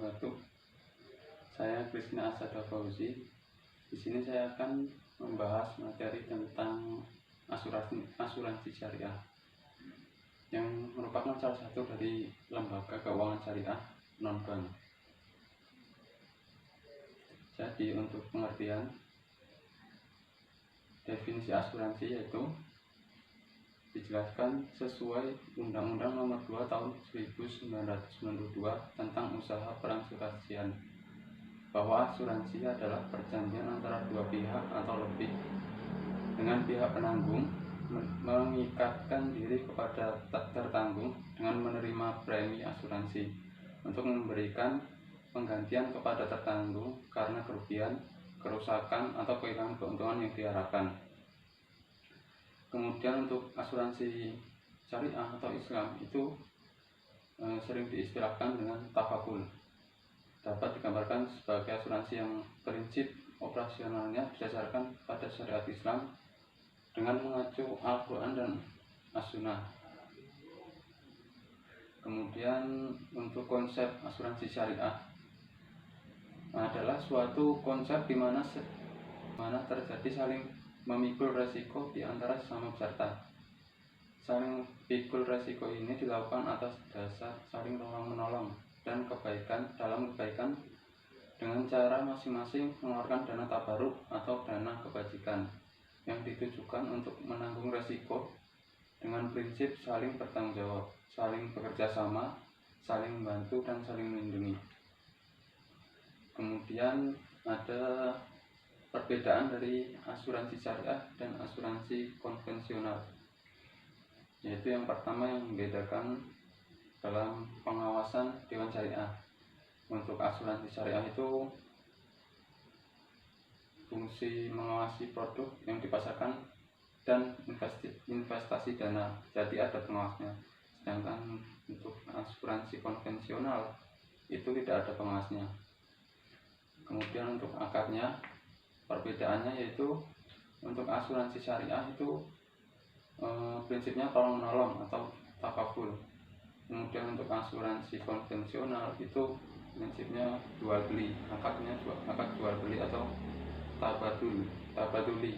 wabarakatuh. Saya Krisna Asada Fauzi. Di sini saya akan membahas materi tentang asuransi syariah yang merupakan salah satu dari lembaga keuangan syariah non-bank. Jadi untuk pengertian definisi asuransi yaitu dijelaskan sesuai Undang-Undang Nomor 2 Tahun 1992 tentang usaha perasuransian, bahwa asuransi adalah perjanjian antara dua pihak atau lebih dengan pihak penanggung mengikatkan diri kepada tertanggung dengan menerima premi asuransi untuk memberikan penggantian kepada tertanggung karena kerugian, kerusakan, atau kehilangan keuntungan yang diharapkan. Kemudian untuk asuransi syariah atau Islam itu sering diistilahkan dengan tafakul. Dapat digambarkan sebagai asuransi yang prinsip operasionalnya didasarkan pada syariat Islam dengan mengacu Al-Quran dan As-Sunnah. Kemudian untuk konsep asuransi syariah adalah suatu konsep di mana terjadi saling memikul resiko di antara sesama peserta. Saling pikul resiko ini dilakukan atas dasar saling tolong-menolong dan kebaikan dengan cara masing-masing mengeluarkan dana tabaruk atau dana kebajikan yang ditujukan untuk menanggung resiko dengan prinsip saling bertanggung jawab, saling bekerja sama, saling membantu, dan saling melindungi. Kemudian ada perbedaan dari asuransi syariah dan asuransi konvensional, yaitu yang pertama yang membedakan dalam pengawasan Dewan Syariah. Untuk asuransi syariah itu fungsi mengawasi produk yang dipasarkan dan investasi dana, jadi ada pengawasnya. Sedangkan untuk asuransi konvensional itu tidak ada pengawasnya. Kemudian untuk akarnya, perbedaannya yaitu untuk asuransi syariah itu prinsipnya tolong menolong atau takaful. Kemudian untuk asuransi konvensional itu prinsipnya jual beli, akad jual beli atau tabaduli.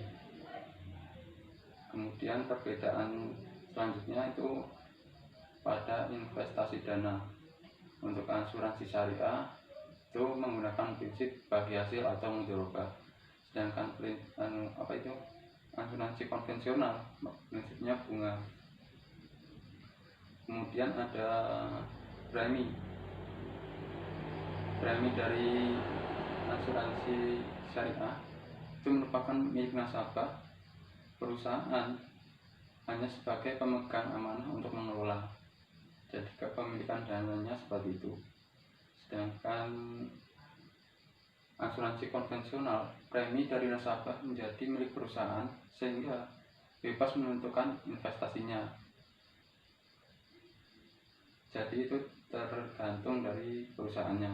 Kemudian perbedaan selanjutnya itu pada investasi dana. Untuk asuransi syariah itu menggunakan prinsip bagi hasil atau mudharabah. Sedangkan asuransi konvensional prinsipnya bunga. Kemudian ada premi dari asuransi syariah itu merupakan milik nasabah perusahaan hanya sebagai pemegang amanah untuk mengelola, jadi kepemilikan dananya seperti itu. Sedangkan asuransi konvensional, premi dari nasabah menjadi milik perusahaan sehingga bebas menentukan investasinya. Jadi itu tergantung dari perusahaannya.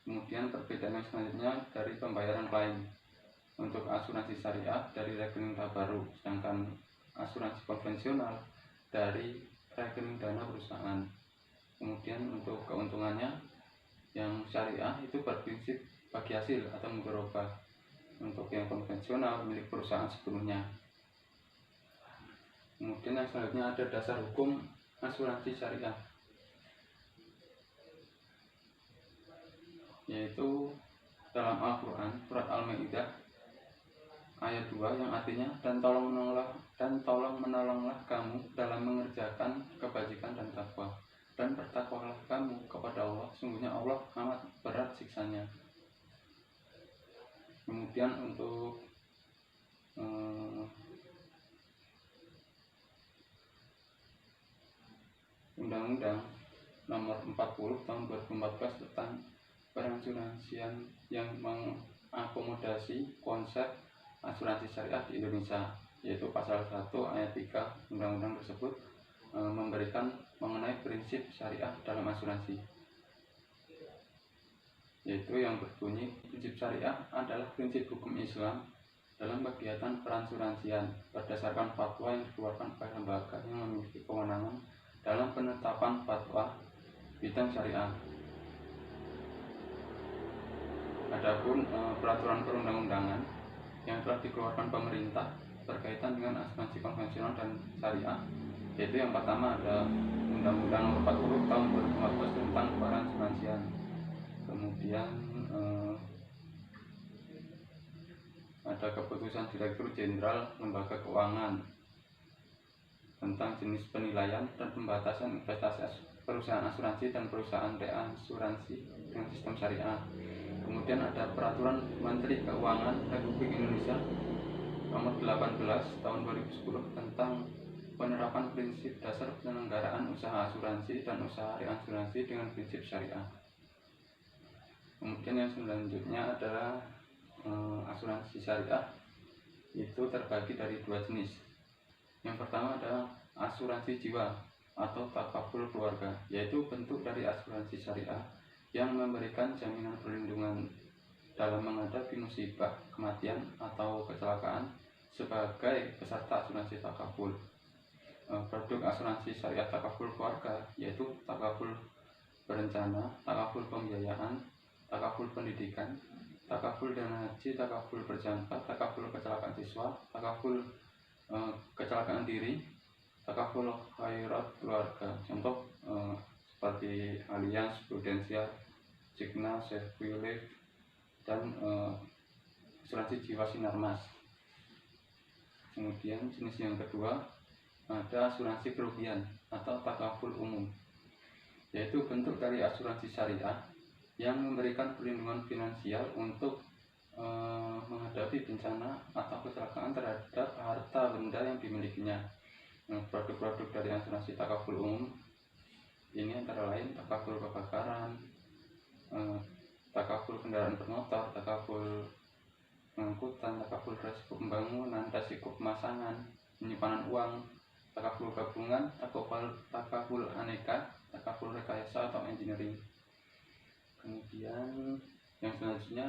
Kemudian perbedaan yang selanjutnya dari pembayaran klaim. Untuk asuransi syariah dari rekening tabaruk, sedangkan asuransi konvensional dari rekening dana perusahaan. Kemudian untuk keuntungannya, yang syariah itu berprinsip bagi hasil atau mudharabah. Untuk yang konvensional milik perusahaan sepenuhnya. Kemudian yang selanjutnya ada dasar hukum asuransi syariah, yaitu dalam Al-Quran surat Al-Maidah ayat 2 yang artinya dan tolong menolonglah kamu dalam mengerjakan kebajikan dan takwa, dan bertakwalah kamu kepada Allah, sungguhnya Allah amat berat siksanya. Kemudian untuk Undang-Undang Nomor 40 Tahun 2014 tentang perasuransian yang mengakomodasi konsep asuransi syariah di Indonesia, yaitu pasal 1 ayat 3 undang-undang tersebut memberikan mengenai prinsip syariah dalam asuransi, yaitu yang berbunyi prinsip syariah adalah prinsip hukum Islam dalam kegiatan perasuransian berdasarkan fatwa yang dikeluarkan oleh lembaga yang memiliki kewenangan dalam penetapan fatwa bidang syariah. Adapun peraturan perundang-undangan yang telah dikeluarkan pemerintah berkaitan dengan asuransi konvensional dan syariah, yaitu yang pertama ada Undang-Undang Nomor 40 Tahun 2014 tentang perasuransian. Kemudian ada Keputusan Direktur Jenderal Lembaga Keuangan tentang jenis penilaian dan pembatasan investasi perusahaan asuransi dan perusahaan reasuransi dengan sistem syariah. Kemudian ada Peraturan Menteri Keuangan Republik Indonesia Nomor 18 Tahun 2010 tentang penerapan prinsip dasar penyelenggaraan usaha asuransi dan usaha reasuransi dengan prinsip syariah. Kemudian yang selanjutnya adalah asuransi syariah, itu terbagi dari dua jenis. Yang pertama adalah asuransi jiwa atau takaful keluarga, yaitu bentuk dari asuransi syariah yang memberikan jaminan perlindungan dalam menghadapi musibah, kematian, atau kecelakaan sebagai peserta asuransi takaful. Produk asuransi syariah takaful keluarga yaitu takaful berencana, takaful pembiayaan, takaful pendidikan, takaful dana haji, takaful berjangka, takaful kecelakaan siswa, takaful kecelakaan diri, takaful khairat keluarga. Contoh seperti Allianz, Prudential, Cigna, Safety Life, dan asuransi jiwa Sinarmas. Kemudian jenis yang kedua ada asuransi kerugian atau takaful umum, yaitu bentuk dari asuransi syariah yang memberikan perlindungan finansial untuk menghadapi bencana atau kecelakaan terhadap harta benda yang dimilikinya. Produk-produk dari asuransi takaful umum ini antara lain takaful kebakaran, takaful kendaraan bermotor, takaful pengangkutan, takaful resiko pembangunan, resiko pemasangan, penyimpanan uang, takaful gabungan, takaful aneka, takaful rekayasa atau engineering. Kemudian yang selanjutnya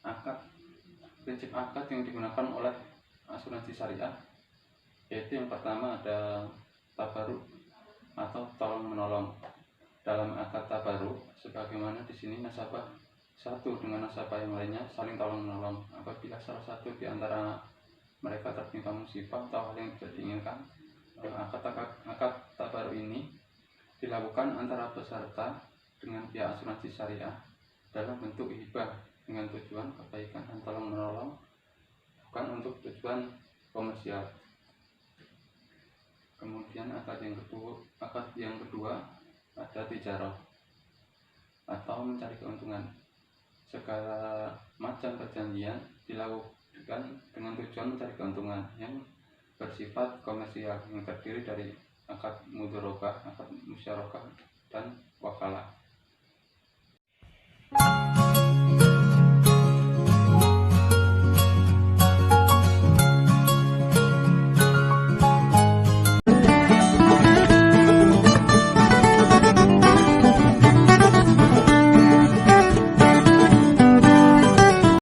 akad, prinsip akad yang digunakan oleh asuransi syariah, yaitu yang pertama ada tabaruk atau tolong menolong. Dalam akad tabaruk, sebagaimana di sini nasabah satu dengan nasabah yang lainnya saling tolong menolong. Apabila salah satu di antara mereka tertimpa musibah atau hal yang tidak diinginkan, akad tabaruk ini dilakukan antara peserta dengan pihak asuransi syariah dalam bentuk hibah dengan tujuan kebaikan dan tolong menolong, bukan untuk tujuan komersial. Kemudian akad yang kedua ada tijarah atau mencari keuntungan. Segala macam perjanjian dilakukan dengan tujuan mencari keuntungan yang bersifat komersial, yang terdiri dari akad mudharabah, akad musyarakah, dan wakalah.